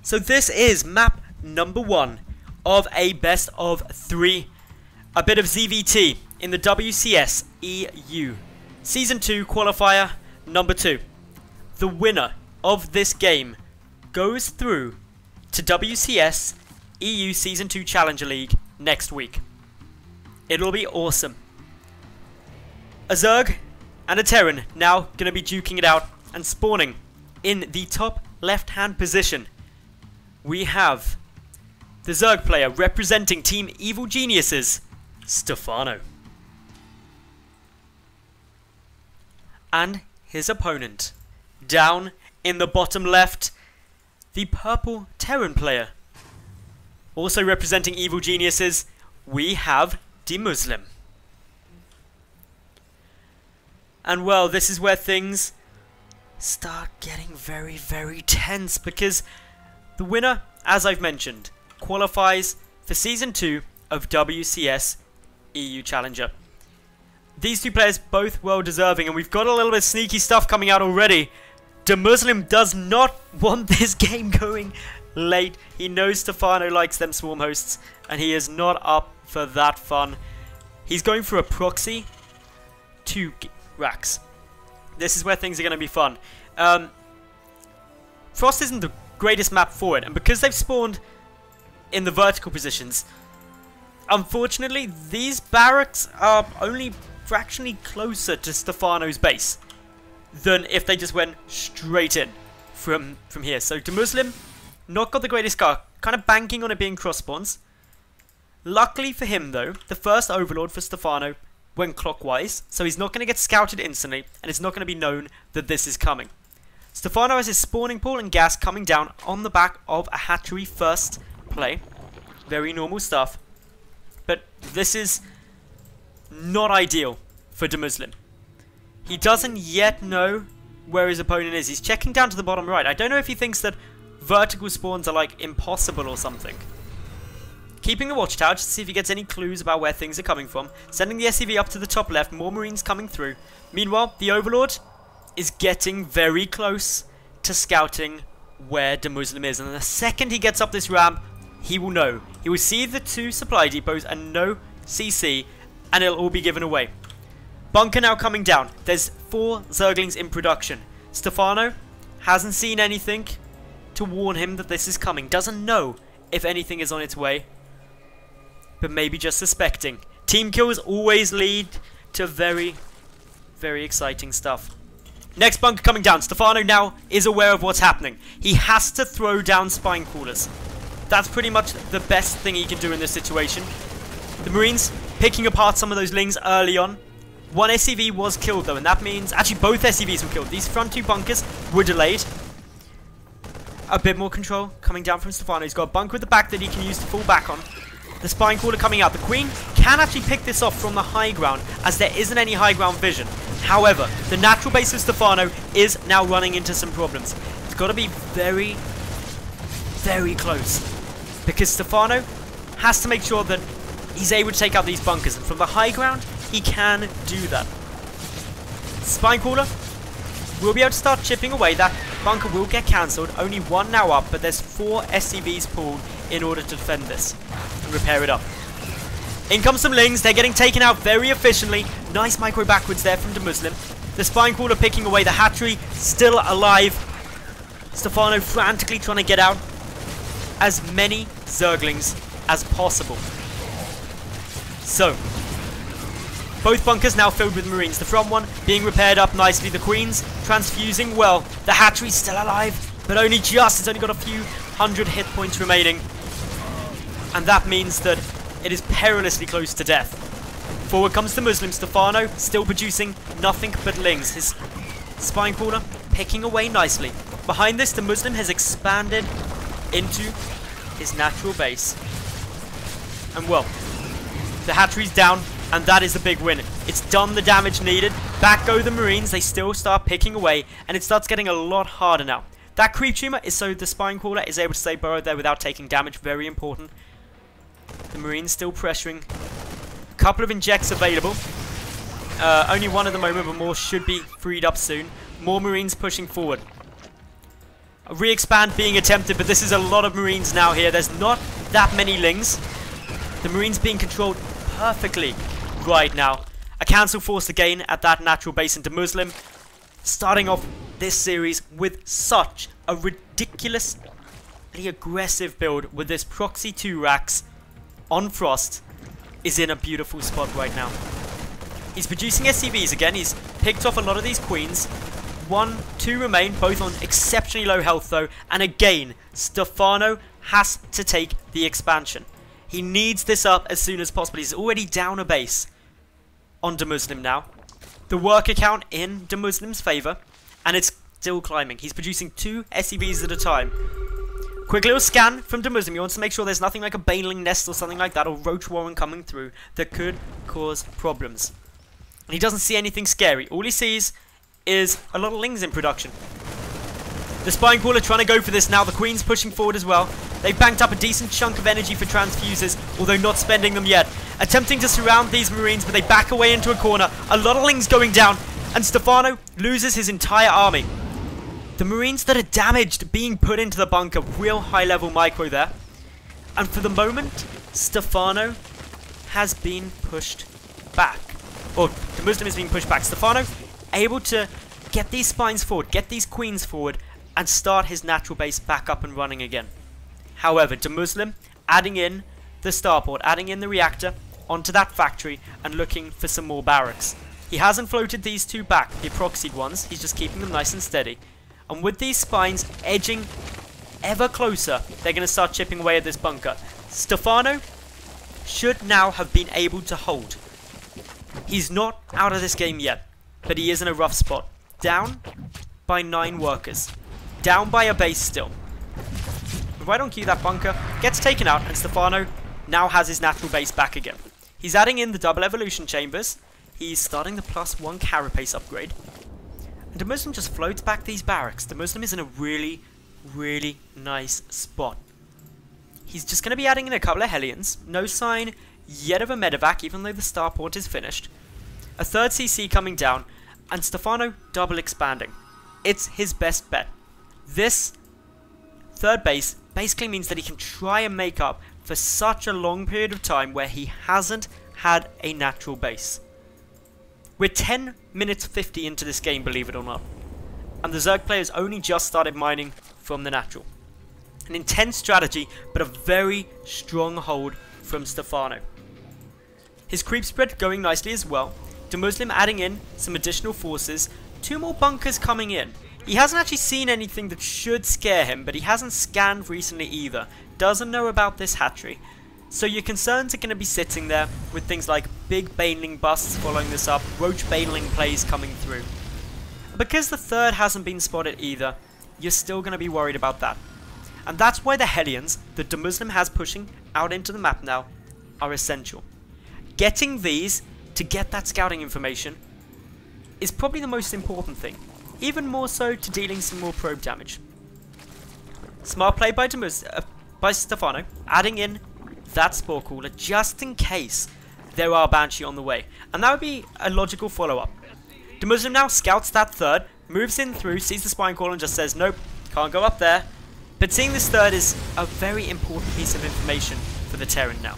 So this is map number 1 of a best of 3. A bit of ZVT in the WCS EU. Season 2 qualifier number 2. The winner of this game goes through to WCS EU Season 2 Challenger League next week. It'll be awesome. A Zerg and a Terran now going to be duking it out and spawning in the top left-hand position. We have the Zerg player representing Team Evil Geniuses, Stephano. And his opponent, down in the bottom left, the purple Terran player. Also representing Evil Geniuses, we have DeMusliM. And well, this is where things start getting very, very tense, because the winner, as I've mentioned, qualifies for Season 2 of WCS EU Challenger. These two players both well deserving, and we've got a little bit of sneaky stuff coming out already. DeMusliM does not want this game going late. He knows Stephano likes them swarm hosts, and he is not up for that fun. He's going for a proxy 2 racks. This is where things are going to be fun. Frost isn't the greatest map for it, and because they've spawned in the vertical positions, unfortunately these barracks are only fractionally closer to Stephano's base than if they just went straight in from here. So DeMusliM not got the greatest car, kind of banking on it being cross spawns. Luckily for him though, the first overlord for Stephano went clockwise, so he's not going to get scouted instantly, and it's not going to be known that this is coming. Stephano has his spawning pool and gas coming down on the back of a hatchery first play. Very normal stuff. But this is not ideal for DeMusliM. He doesn't yet know where his opponent is. He's checking down to the bottom right. I don't know if he thinks that vertical spawns are like impossible or something. Keeping the watchtower just to see if he gets any clues about where things are coming from. Sending the SCV up to the top left. More Marines coming through. Meanwhile, the Overlord is getting very close to scouting where DeMusliM is. And the second he gets up this ramp, he will know. He will see the 2 supply depots and no CC, and it'll all be given away. Bunker now coming down. There's 4 Zerglings in production. Stephano hasn't seen anything to warn him that this is coming. Doesn't know if anything is on its way, but maybe just suspecting. Team kills always lead to very, very exciting stuff. Next bunker coming down. Stephano now is aware of what's happening. He has to throw down spine crawlers. That's pretty much the best thing he can do in this situation. The Marines picking apart some of those lings early on. 1 SCV was killed though, and that means actually both SCVs were killed. These front 2 bunkers were delayed. A bit more control coming down from Stephano. He's got a bunker at the back that he can use to fall back on. The spine crawler coming out. The Queen can actually pick this off from the high ground, as there isn't any high ground vision. However, the natural base of Stephano is now running into some problems. It's got to be very, very close, because Stephano has to make sure that he's able to take out these bunkers, and from the high ground, he can do that. Spine crawler will be able to start chipping away. That bunker will get cancelled. Only 1 now up, but there's 4 SCVs pulled in order to defend this and repair it up. In comes some lings. They're getting taken out very efficiently. Nice micro backwards there from DeMusliM. The spine crawler picking away. The hatchery still alive. Stephano frantically trying to get out as many Zerglings as possible. So, both bunkers now filled with Marines. The front one being repaired up nicely. The Queen's transfusing well. The hatchery's still alive, but only just. It's only got a few hundred hit points remaining. And that means that it is perilously close to death. Forward comes the DeMusliM. Stephano still producing nothing but lings. His spine crawler picking away nicely. Behind this, the DeMusliM has expanded into his natural base. And well, the hatchery's down, and that is the big win. It's done the damage needed. Back go the Marines. They still start picking away, and it starts getting a lot harder now. That creep tumor is so the spine crawler is able to stay burrowed there without taking damage. Very important. The Marines still pressuring. A couple of injects available. Only 1 at the moment, but more should be freed up soon. More Marines pushing forward. A re-expand being attempted, but this is a lot of Marines now here. There's not that many Lings. The Marines being controlled perfectly right now. A cancel forced again at that natural base in DeMusliM. Starting off this series with such a ridiculously aggressive build with this proxy 2 racks on Frost is in a beautiful spot right now. He's producing SCVs again. He's picked off a lot of these queens. 1, 2 remain, both on exceptionally low health though. And again, Stephano has to take the expansion. He needs this up as soon as possible. He's already down a base on DeMusliM now. The worker count in DeMuslim's favour, and it's still climbing. He's producing 2 SCVs at a time. Quick little scan from DeMusliM. He wants to make sure there's nothing like a Baneling nest or something like that, or Roach Warren coming through that could cause problems. And he doesn't see anything scary. All he sees is a lot of Lings in production. The Spine Crawler trying to go for this now. The Queen's pushing forward as well. They've banked up a decent chunk of energy for transfuses, although not spending them yet. Attempting to surround these Marines, but they back away into a corner. A lot of Lings going down, and Stephano loses his entire army. The Marines that are damaged being put into the bunker. Real high-level micro there. And for the moment, Stephano has been pushed back. Or DeMusliM is being pushed back. Stephano able to get these spines forward, get these queens forward, and start his natural base back up and running again. However, DeMusliM adding in the starport, adding in the reactor onto that factory and looking for some more barracks. He hasn't floated these 2 back, the proxied ones. He's just keeping them nice and steady. And with these spines edging ever closer, they're going to start chipping away at this bunker. Stephano should now have been able to hold. He's not out of this game yet, but he is in a rough spot. Down by 9 workers. Down by a base still. Right on cue, that bunker gets taken out, and Stephano now has his natural base back again. He's adding in the double evolution chambers. He's starting the +1 carapace upgrade. And DeMusliM just floats back these barracks. DeMusliM is in a really, really nice spot. He's just going to be adding in a couple of Hellions. No sign yet of a medevac, even though the starport is finished. A 3rd CC coming down, and Stephano double expanding. It's his best bet. This 3rd base basically means that he can try and make up for such a long period of time where he hasn't had a natural base. We're 10 minutes 50 into this game, believe it or not. And the Zerg players only just started mining from the natural. An intense strategy, but a very strong hold from Stephano. His creep spread going nicely as well. DeMusliM adding in some additional forces. 2 more bunkers coming in. He hasn't actually seen anything that should scare him, but he hasn't scanned recently either. Doesn't know about this hatchery. So your concerns are going to be sitting there with things like big Baneling busts following this up, Roach Baneling plays coming through. Because the 3rd hasn't been spotted either, you're still going to be worried about that. And that's why the Hellions that DeMusliM has pushing out into the map now are essential. Getting these to get that scouting information is probably the most important thing. Even more so to dealing some more probe damage. Smart play by Stephano, adding in that Spore Cooler just in case there are Banshee on the way. And that would be a logical follow-up. DeMusliM now scouts that 3rd, moves in through, sees the Spine Crawler and just says, nope, can't go up there. But seeing this 3rd is a very important piece of information for the Terran now.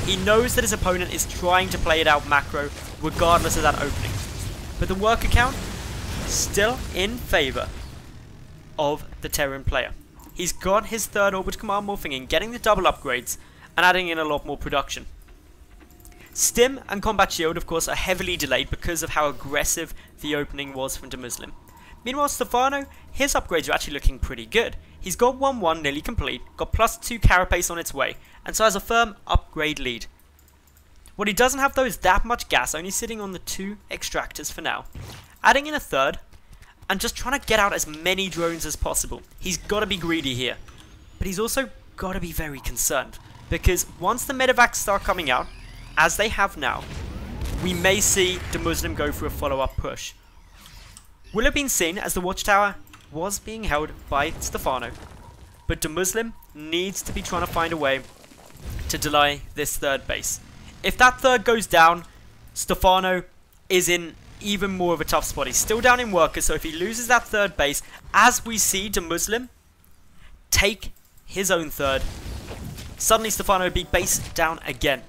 He knows that his opponent is trying to play it out macro, regardless of that opening. But the worker count still in favour of the Terran player. He's got his 3rd Orbital Command morphing in, getting the double upgrades, and adding in a lot more production. Stim and Combat Shield, of course, are heavily delayed because of how aggressive the opening was from DeMusliM. Meanwhile, Stephano, his upgrades are actually looking pretty good. He's got 1-1 nearly complete, got +2 carapace on its way, and so has a firm upgrade lead. What he doesn't have though is that much gas, only sitting on the 2 extractors for now. Adding in a 3rd, and just trying to get out as many drones as possible. He's got to be greedy here, but he's also got to be very concerned, because once the medevacs start coming out, as they have now, we may see DeMusliM go for a follow-up push. Will have been seen as the watchtower was being held by Stephano, but DeMusliM needs to be trying to find a way to delay this 3rd base. If that 3rd goes down, Stephano is in even more of a tough spot. He's still down in workers, so if he loses that 3rd base, as we see DeMusliM take his own third. Suddenly Stephano would be base down again.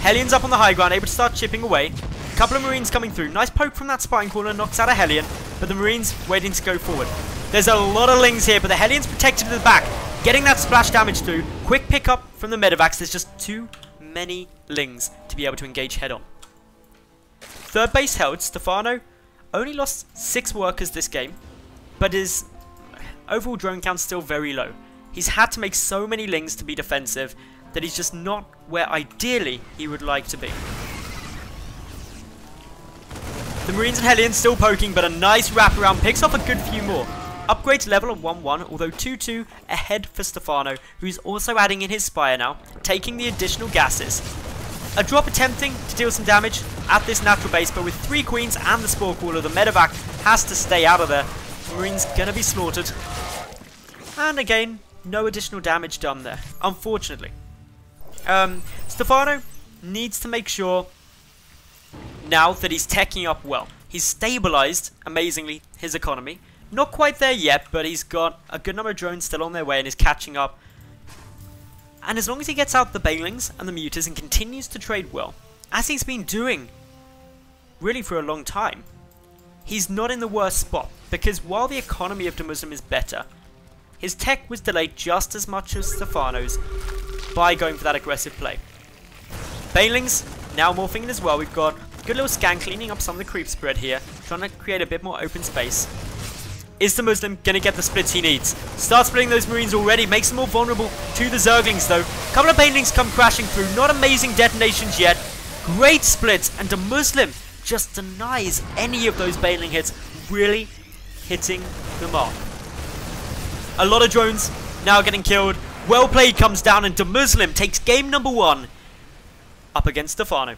Hellions up on the high ground, able to start chipping away. A couple of Marines coming through. Nice poke from that spine corner, knocks out a Hellion, but the Marines waiting to go forward. There's a lot of Lings here, but the Hellions protected to the back, getting that splash damage through. Quick pickup from the Medivacs. There's just too many Lings to be able to engage head on. Third base held. Stephano only lost 6 workers this game, but his overall drone count's still very low. He's had to make so many Lings to be defensive that he's just not where ideally he would like to be. The Marines and Hellions still poking, but a nice wraparound picks off a good few more. Upgrade to level of 1-1, although 2-2 ahead for Stephano, who's also adding in his Spire now, taking the additional gases. A drop attempting to deal some damage at this natural base, but with 3 Queens and the Spore Caller, the Medevac has to stay out of there. The Marine's gonna be slaughtered. And again, no additional damage done there, unfortunately. Stephano needs to make sure now that he's teching up well. He's stabilized, amazingly, his economy. Not quite there yet, but he's got a good number of drones still on their way and is catching up. And as long as he gets out the Banelings and the Muters and continues to trade well, as he's been doing really for a long time, he's not in the worst spot. Because while the economy of DeMusliM is better, his tech was delayed just as much as Stephano's by going for that aggressive play. Banelings now morphing in as well. We've got a good little scan cleaning up some of the creep spread here, trying to create a bit more open space. Is DeMusliM going to get the splits he needs? Start splitting those Marines already, makes them more vulnerable to the Zerglings though. A couple of Banelings come crashing through, not amazing detonations yet. Great splits, and DeMusliM just denies any of those Baneling hits, really hitting the mark. A lot of drones now getting killed. Well played comes down, and DeMusliM takes game number 1 up against Stephano.